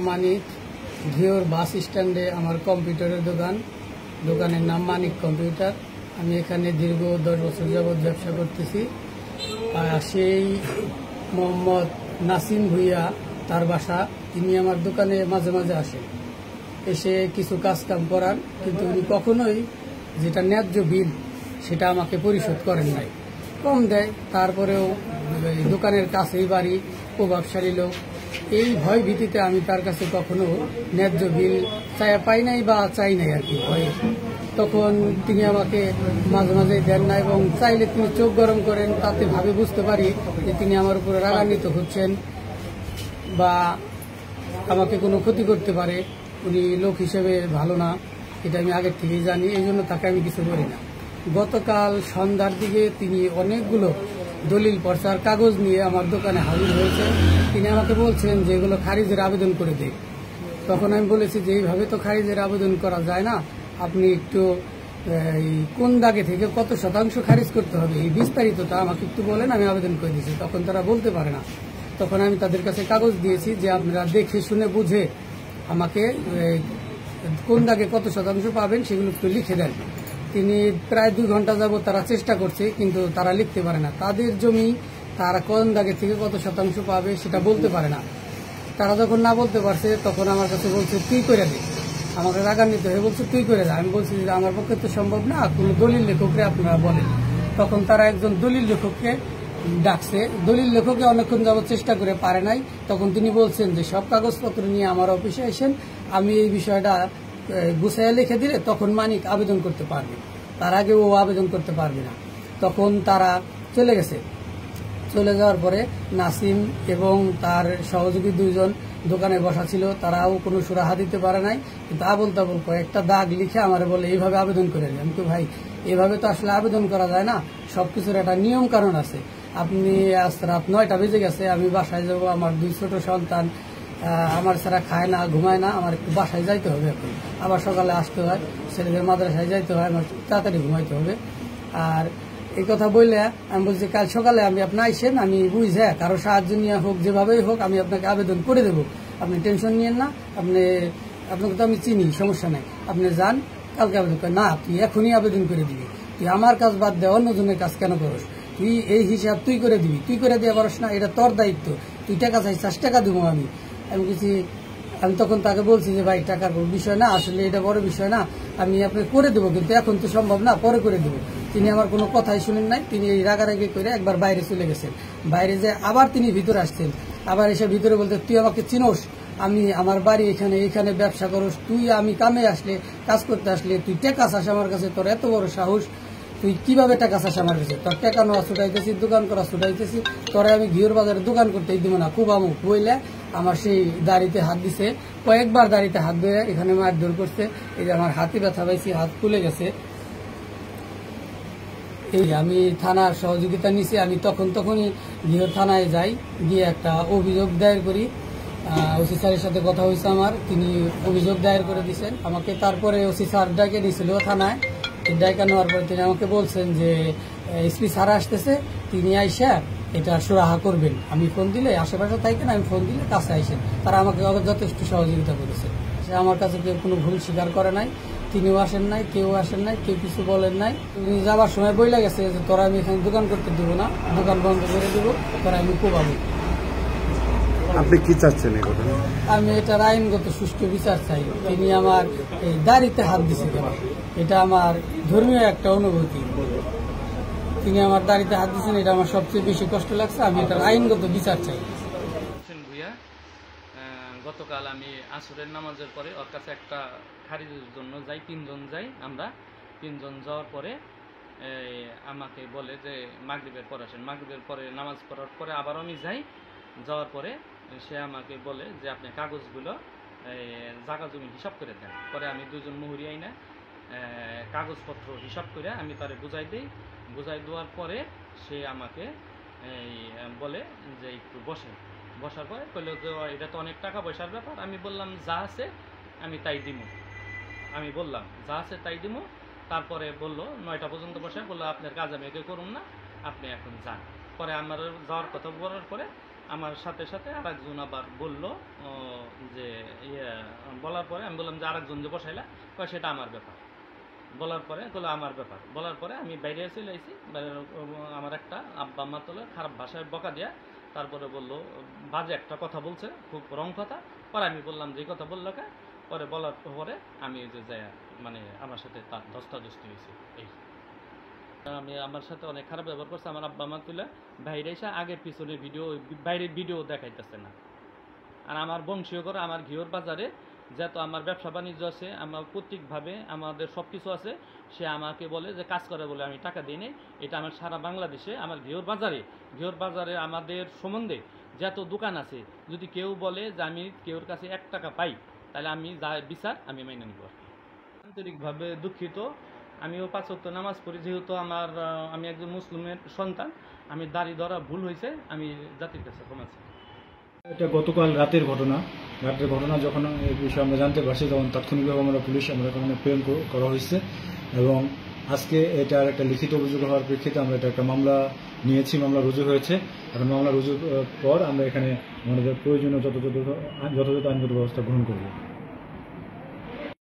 মানিক ঘিওর বাস স্ট্যান্ডে আমার কম্পিউটারের দোকানের নাম মানিক কম্পিউটার। আমি এখানে দীর্ঘ 10 বছর যাবৎ ব্যবসা করতেছি। সেই মোহাম্মদ নাসিম ভুইয়া তার বাসা, তিনি আমার দোকানে মাঝে মাঝে আসেন, এসে কিছু কাজ কাম করান, কিন্তু উনি কখনোই যেটা ন্যায্য বিল সেটা আমাকে পরিশোধ করেন নাই, কম দেয়। তারপরেও দোকানের কাছেই বাড়ি, প্রভাবশালী লোক, এই ভয় ভীতিতে আমি তার কাছে কখনো ন্যায্য বিল পাই নাই বা চাই নাই আর কি ভয়ে। তখন তিনি আমাকে মাঝে মাঝে দেন না, এবং চাইলে তিনি চোখ গরম করেন, তাতে ভাবে বুঝতে পারি যে তিনি আমার উপরে রাগান্বিত হচ্ছেন বা আমাকে কোনো ক্ষতি করতে পারে। উনি লোক হিসেবে ভালো না, এটা আমি আগের থেকেই জানি, এই জন্য তাকে আমি কিছু বলি না। গতকাল সন্ধ্যার দিকে তিনি অনেকগুলো দলিল পর্চার কাগজ নিয়ে আমার দোকানে হাজির হয়েছে। তিনি আমাকে বলছেন যে এগুলো খারিজের আবেদন করে দেয়। তখন আমি বলেছি যে এইভাবে তো খারিজের আবেদন করা যায় না, আপনি একটু কোন দাগে থেকে কত শতাংশ খারিজ করতে হবে এই বিস্তারিতটা আমাকে একটু বলেন, আমি আবেদন করে দিয়েছি। তখন তারা বলতে পারে না। তখন আমি তাদের কাছে কাগজ দিয়েছি যে আপনারা দেখে শুনে বুঝে আমাকে কোন দাগে কত শতাংশ পাবেন সেগুলো একটু লিখে দেন। তিনি প্রায় 2 ঘন্টা যাবত তারা চেষ্টা করছে, কিন্তু তারা লিখতে পারে না। তাদের জমি তারা কোন দাগে থেকে কত শতাংশ পাবে সেটা বলতে পারে না। তারা যখন না বলতে পারছে তখন আমার কাছে বলছে তুই করে দে, আমাকে রাগান্বিত হয়ে বলছে তুই করে দে। আমি বলছি যে আমার পক্ষে তো সম্ভব না, কোনো দলিল লেখকরে আপনারা বলেন। তখন তারা একজন দলিল লেখককে ডাকছে, দলিল লেখকে অনেকক্ষণ যাবত চেষ্টা করে পারে নাই। তখন তিনি বলছেন যে সব কাগজপত্র নিয়ে আমার অফিসে আসেন, আমি এই বিষয়টা গুছাইয়া লিখে দিলে তখন মানিক আবেদন করতে পারবে, তার আগে ও আবেদন করতে পারবে না। তখন তারা চলে গেছে। চলে যাওয়ার পরে নাসিম এবং তার সহযোগী 2 জন দোকানে বসা ছিল, তারাও কোনো সুরাহা দিতে পারে নাই। কিন্তু আবল তাবল কয়েকটা দাগ লিখে আমার বলে এইভাবে আবেদন করে দিন। আমি তো ভাই এভাবে তো আসলে আবেদন করা যায় না, সবকিছুর একটা নিয়ম কারণ আছে। আপনি আজ রাত 9টা বেজে গেছে, আমি বাসায় যাব, আমার 2 ছোট সন্তান আমার ছাড়া খায় না, ঘুমায় না, আমার একটু বাসায় যাইতে হবে, এখন আবার সকালে আসতে হয়, ছেলেদের মাদ্রাসায় যাইতে হয়, আমার তাড়াতাড়ি ঘুমাইতে হবে। আর এই কথা বললে আমি বলছি কাল সকালে আমি আপনি আইসেন, আমি বুঝে কারো সাহায্য নিয়ে হোক, যেভাবেই হোক আমি আপনাকে আবেদন করে দেবো, আপনি টেনশন নিয়েন না, আপনাকে তো আমি চিনি, সমস্যা নাই, আপনি যান কালকে আবেদন করেন। না, তুই এখনই আবেদন করে দিবি, তুই আমার কাজ বাদ দে, অন্যজনের কাজ কেন করস, তুই এই হিসাব তুই করে দিবি, তুই করে দিয়ে পারস না, এটা তোর দায়িত্ব, তুই টাকা চাইছিস, টাকা দেবো আমি। আমি তখন তাকে বলছি যে ভাই টাকার বিষয় না, আসলে এটা বড় বিষয় না, আমি আপনাকে করে দেবো, কিন্তু এখন তো সম্ভব না, পরে করে দেবো। তিনি আমার কোনো কথাই শুনেন নাই, তিনি এই রাগারাগি করে একবার বাইরে চলে গেছেন। বাইরে যে আবার তিনি ভিতরে আসছেন, আবার এসে ভিতরে বলতে তুই আমাকে চিনোস, আমি আমার বাড়ি এখানে ব্যবসা করস, তুই আমি কামে আসলে কাজ করতে আসলে তুই টাকা চাস আমার কাছে, তোর এত বড় সাহস, তুই কিভাবে টাকা চাস আমার কাছে, তোর টাকা নেওয়া ছুটাইতেছি, দোকান করা ছুটাইতেছি, তোরে আমি ঘিওর বাজারে দোকান করতে দিব না, খুব আমুক বইলে আমার সেই দাড়িতে হাত দিছে, কয়েকবার দাড়িতে হাত ধরে এখানে মারধর করছে। এই যে আমার হাতে ব্যথা পাইছি, হাত ফুলে গেছে। এই আমি থানার সহযোগিতা নিছি, আমি তখনই ঘিওর থানায় যাই, গিয়ে একটা অভিযোগ দায়ের করি। ওসি স্যারের সাথে কথা হয়েছে আমার, তিনি অভিযোগ দায়ের করে দিয়েছেন আমাকে। তারপরে ওসি স্যার ডাকে নিয়েছিল থানায়, ডাকা নেওয়ার পরে তিনি আমাকে বলছেন যে এসপি স্যার আসতেছে, তিনি আইসা এটা সুরাহা করবেন, আমি ফোন দিলে আশেপাশে থাকেন, আমি ফোন দিলে কাছে আইসেন। তারা আমাকে যথেষ্ট সহযোগিতা করেছে। সে আমার কাছে কেউ কোনো ভুল স্বীকার করে নাই, তিনিও আসেন নাই, কেউ আসেন নাই, কেউ কিছু বলেন নাই। উনি যাবার সময় বইলা গেছে যে তোরা আমি এখানে দোকান করতে দেবো না, দোকান বন্ধ করে দেবো, তোরা আমি কোবাবো। আপনি কি চাচ্ছেন এই ঘটনা? আমি এটার আইনগত সুষ্ঠু বিচার চাই। তিনি আমার এই দাড়িতে হাত দিছে কেন, এটা আমার ধর্মীয় একটা অনুভূতি। তিনি আমার দাড়িতে হাত দিচ্ছেন, এটা আমার সবচেয়ে বেশি কষ্ট লাগছে। আমি এটার আইনগত বিচার চাই। গতকাল আমি আসরের নামাজের পরে ওর কাছে একটা খারিজের জন্য যাই, 3 জন যাই। আমরা 3 জন যাওয়ার পরে আমাকে বলে যে মাগরিবের পরে আসেন। মাগরিবের পরে নামাজ পড়ার পরে আবার আমি যাই। যাওয়ার পরে সে আমাকে বলে যে আপনি কাগজগুলো জায়গা জমি হিসাব করে দেন। পরে আমি 2 জন মুহুরি আইনা কাগজপত্র হিসাব করে আমি তারে বুঝাই দিই। বুঝাই দেওয়ার পরে সে আমাকে বলে যে একটু বসার পরে কইল যে এটা তো অনেক টাকা পয়সার ব্যাপার। আমি বললাম যা আছে আমি তাই দিব। আমি বললাম যা আছে তাই দিব। তারপরে বলল 9টা পর্যন্ত বসে বললো আপনার কাজ আমি একে করুন না, আপনি এখন যান। পরে আমার যাওয়ার কথা বলার পরে আমার সাথে সাথে আরেকজন আবার বলল যে বলার পরে আমি বললাম যে আরেকজন যে বসাইলা কয় সেটা আমার ব্যাপার। বলার পরে বললো আমার ব্যাপার। বলার পরে আমি বাইরে চলে আইছি। আমার একটা আব্বা আম্মা তোলে খারাপ ভাষায় বকা দিয়া তারপরে বললো বাজে একটা কথা বলছে, খুব রং কথা। পরে আমি বললাম যে কথা বললো কে। পরে বলার পরে আমি যে যাই মানে আমার সাথে তার ধস্তাধস্তি হয়েছে। এই আমি আমার সাথে অনেক খারাপ ব্যবহার করছে। আমার আব্বা মা তুলে বাইরে এসে আগের পিছনে বাইরের ভিডিও দেখাইতেছে না। আর আমার বংশীয় করে আমার ঘিওর বাজারে যত আমার ব্যবসা বাণিজ্য আছে, আমার কর্তৃকভাবে আমাদের সব কিছু আছে। সে আমাকে বলে যে কাজ করে বলে আমি টাকা দিই নি। এটা আমার সারা বাংলাদেশে আমার ঘিওর বাজারে আমাদের সম্বন্ধে যত দোকান আছে, যদি কেউ বলে যে আমি কেউর কাছে 1 টাকা পাই, তাহলে আমি যা বিচার আমি মেনে নিব। আন্তরিকভাবে দুঃখিত। আমিও 5 ওয়াক্ত নামাজ পড়ি, যেহেতু আমি একজন মুসলিমের সন্তান। আমি দাড়ি ধরা ভুল হয়েছে, আমি জাতির কাছে ক্ষমা চাই। এটা গতকাল রাতের ঘটনা। যখন এই বিষয়ে আমরা জানতে পারছি তখন তাৎক্ষণিকভাবে আমরা এখানে প্রেরণ করা হয়েছে এবং আজকে এটার একটা লিখিত অভিযোগ হওয়ার প্রেক্ষিতে আমরা এটা একটা মামলা নিয়েছি। মামলা রুজু হয়েছে। এখন মামলা রুজুর পর আমরা এখানে আমাদের প্রয়োজনীয় যথাযথ আইনগত ব্যবস্থা গ্রহণ করব।